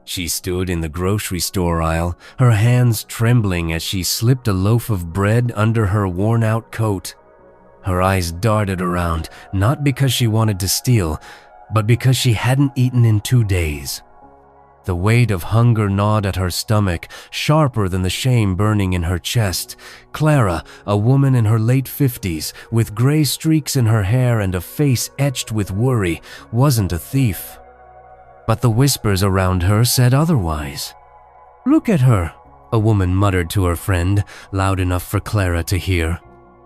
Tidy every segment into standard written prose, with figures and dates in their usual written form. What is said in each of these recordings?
She stood in the grocery store aisle, her hands trembling as she slipped a loaf of bread under her worn-out coat. Her eyes darted around, not because she wanted to steal, but because she hadn't eaten in 2 days. The weight of hunger gnawed at her stomach, sharper than the shame burning in her chest. Clara, a woman in her late 50s, with gray streaks in her hair and a face etched with worry, wasn't a thief. But the whispers around her said otherwise. "Look at her," a woman muttered to her friend, loud enough for Clara to hear.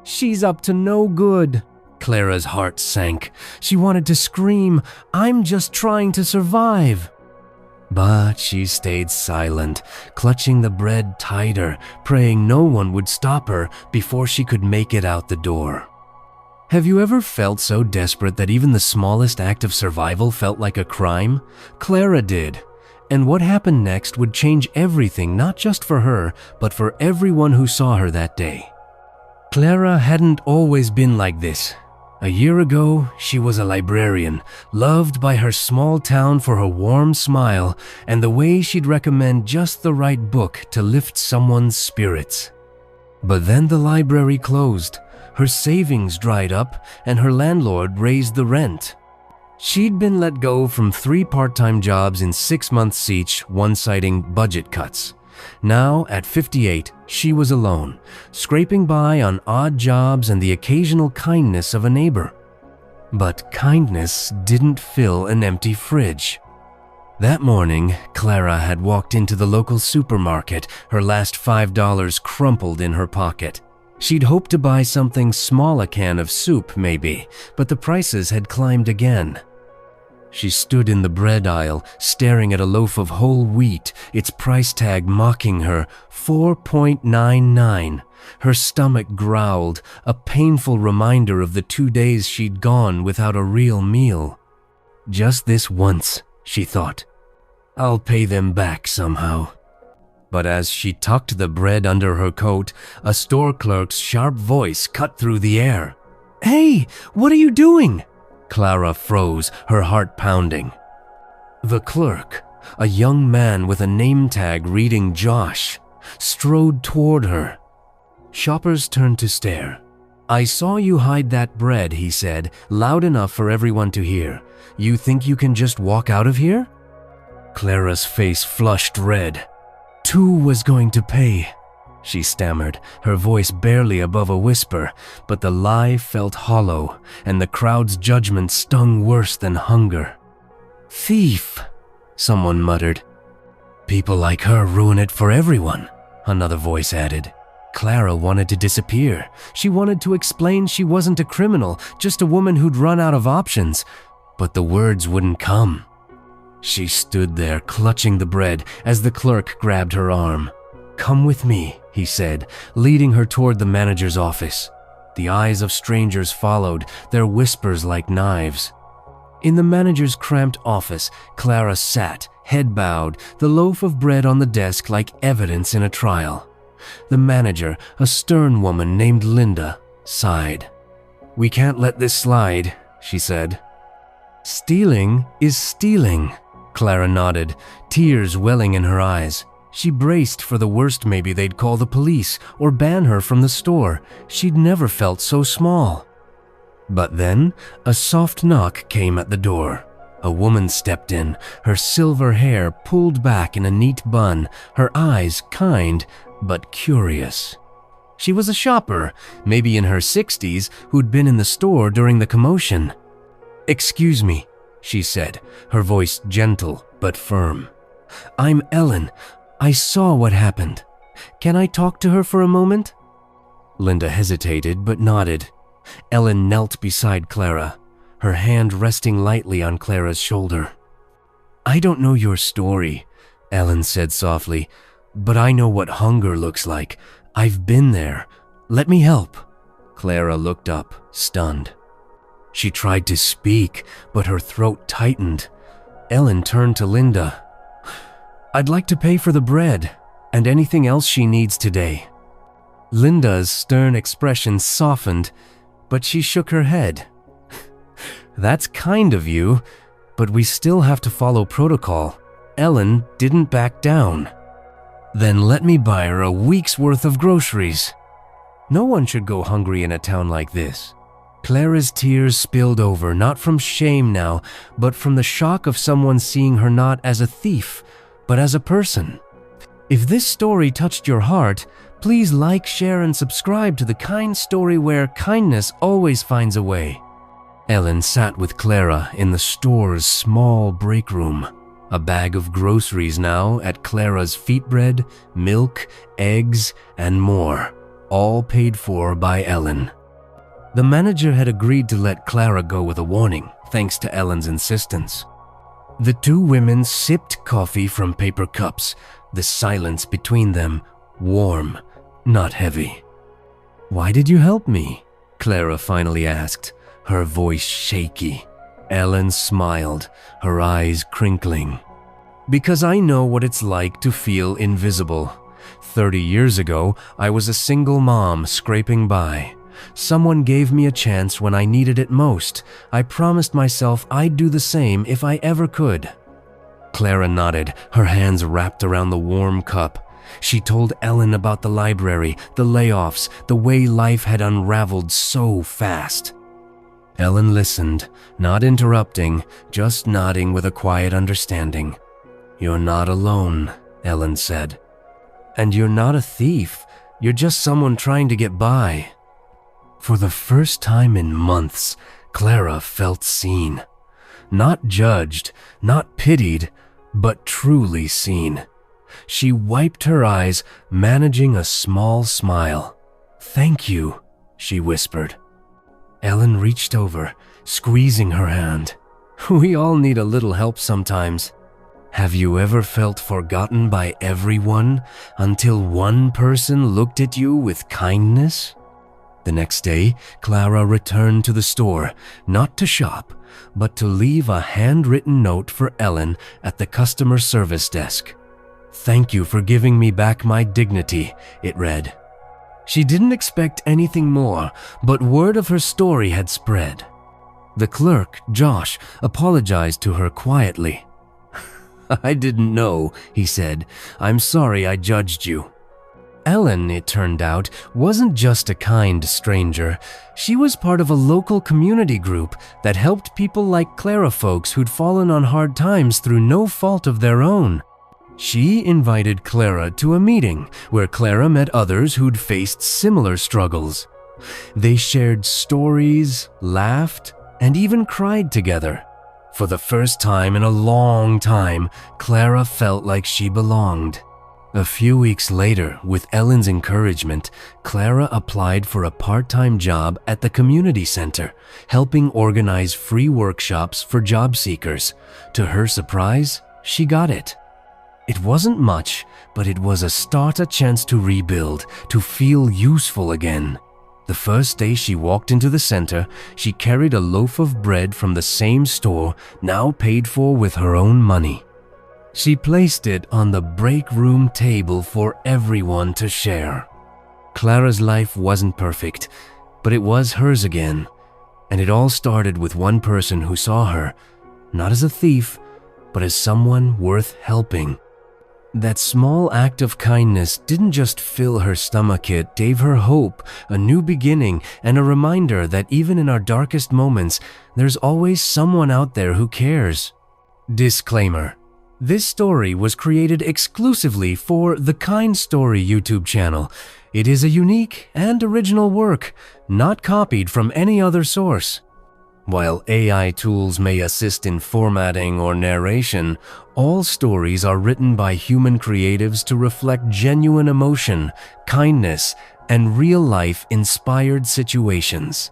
"She's up to no good." Clara's heart sank. She wanted to scream, "I'm just trying to survive." But she stayed silent, clutching the bread tighter, praying no one would stop her before she could make it out the door. Have you ever felt so desperate that even the smallest act of survival felt like a crime? Clara did. And what happened next would change everything, not just for her, but for everyone who saw her that day. Clara hadn't always been like this. A year ago, she was a librarian, loved by her small town for her warm smile and the way she'd recommend just the right book to lift someone's spirits. But then the library closed, her savings dried up, and her landlord raised the rent. She'd been let go from 3 part-time jobs in 6 months each, one citing budget cuts. Now, at 58, she was alone, scraping by on odd jobs and the occasional kindness of a neighbor. But kindness didn't fill an empty fridge. That morning, Clara had walked into the local supermarket, her last $5 crumpled in her pocket. She'd hoped to buy something small, a can of soup maybe, but the prices had climbed again. She stood in the bread aisle, staring at a loaf of whole wheat, its price tag mocking her, $4.99. Her stomach growled, a painful reminder of the 2 days she'd gone without a real meal. Just this once, she thought. I'll pay them back somehow. But as she tucked the bread under her coat, a store clerk's sharp voice cut through the air. "Hey, what are you doing?" Clara froze, her heart pounding. The clerk, a young man with a name tag reading Josh, strode toward her. Shoppers turned to stare. "I saw you hide that bread," he said, loud enough for everyone to hear. "You think you can just walk out of here?" Clara's face flushed red. "2 was going to pay," she stammered, her voice barely above a whisper, but the lie felt hollow, and the crowd's judgment stung worse than hunger. "Thief," someone muttered. "People like her ruin it for everyone," another voice added. Clara wanted to disappear. She wanted to explain she wasn't a criminal, just a woman who'd run out of options, but the words wouldn't come. She stood there, clutching the bread, as the clerk grabbed her arm. "Come with me," he said, leading her toward the manager's office. The eyes of strangers followed, their whispers like knives. In the manager's cramped office, Clara sat, head bowed, the loaf of bread on the desk like evidence in a trial. The manager, a stern woman named Linda, sighed. "We can't let this slide," she said. "Stealing is stealing," Clara nodded, tears welling in her eyes. She braced for the worst. Maybe they'd call the police or ban her from the store. She'd never felt so small. But then, a soft knock came at the door. A woman stepped in, her silver hair pulled back in a neat bun, her eyes kind but curious. She was a shopper, maybe in her 60s, who'd been in the store during the commotion. "Excuse me," she said, her voice gentle but firm. "I'm Ellen. I saw what happened. Can I talk to her for a moment?" Linda hesitated but nodded. Ellen knelt beside Clara, her hand resting lightly on Clara's shoulder. "I don't know your story," Ellen said softly, "but I know what hunger looks like. I've been there. Let me help." Clara looked up, stunned. She tried to speak, but her throat tightened. Ellen turned to Linda. "I'd like to pay for the bread and anything else she needs today." Linda's stern expression softened, but she shook her head. "That's kind of you, but we still have to follow protocol. Ellen didn't back down. Then let me buy her a week's worth of groceries. No one should go hungry in a town like this. Clara's tears spilled over, not from shame now, but from the shock of someone seeing her not as a thief, but as a person. If this story touched your heart, please like, share, and subscribe to The Kind Story, where kindness always finds a way. Ellen sat with Clara in the store's small break room. A bag of groceries now at Clara's feet, bread, milk, eggs, and more, all paid for by Ellen. The manager had agreed to let Clara go with a warning, thanks to Ellen's insistence. The two women sipped coffee from paper cups, the silence between them warm, not heavy. "Why did you help me?" Clara finally asked, her voice shaky. Ellen smiled, her eyes crinkling. "Because I know what it's like to feel invisible. 30 years ago, I was a single mom scraping by. Someone gave me a chance when I needed it most. I promised myself I'd do the same if I ever could." Clara nodded, her hands wrapped around the warm cup. She told Ellen about the library, the layoffs, the way life had unraveled so fast. Ellen listened, not interrupting, just nodding with a quiet understanding. "You're not alone," Ellen said. "And you're not a thief. You're just someone trying to get by." For the first time in months, Clara felt seen. Not judged, not pitied, but truly seen. She wiped her eyes, managing a small smile. "Thank you," she whispered. Ellen reached over, squeezing her hand. "We all need a little help sometimes. Have you ever felt forgotten by everyone until one person looked at you with kindness?" The next day, Clara returned to the store, not to shop, but to leave a handwritten note for Ellen at the customer service desk. "Thank you for giving me back my dignity," it read. She didn't expect anything more, but word of her story had spread. The clerk, Josh, apologized to her quietly. "I didn't know," he said. "I'm sorry I judged you." Ellen, it turned out, wasn't just a kind stranger. She was part of a local community group that helped people like Clara folks who'd fallen on hard times through no fault of their own. She invited Clara to a meeting where Clara met others who'd faced similar struggles. They shared stories, laughed, and even cried together. For the first time in a long time, Clara felt like she belonged. A few weeks later, with Ellen's encouragement, Clara applied for a part-time job at the community center, helping organize free workshops for job seekers. To her surprise, she got it. It wasn't much, but it was a start, a chance to rebuild, to feel useful again. The first day she walked into the center, she carried a loaf of bread from the same store, now paid for with her own money. She placed it on the break room table for everyone to share. Clara's life wasn't perfect, but it was hers again. And it all started with one person who saw her, not as a thief, but as someone worth helping. That small act of kindness didn't just fill her stomach, it gave her hope, a new beginning, and a reminder that even in our darkest moments, there's always someone out there who cares. Disclaimer: this story was created exclusively for the Kind Story YouTube channel. It is a unique and original work, not copied from any other source. While AI tools may assist in formatting or narration, all stories are written by human creatives to reflect genuine emotion, kindness, and real-life inspired situations.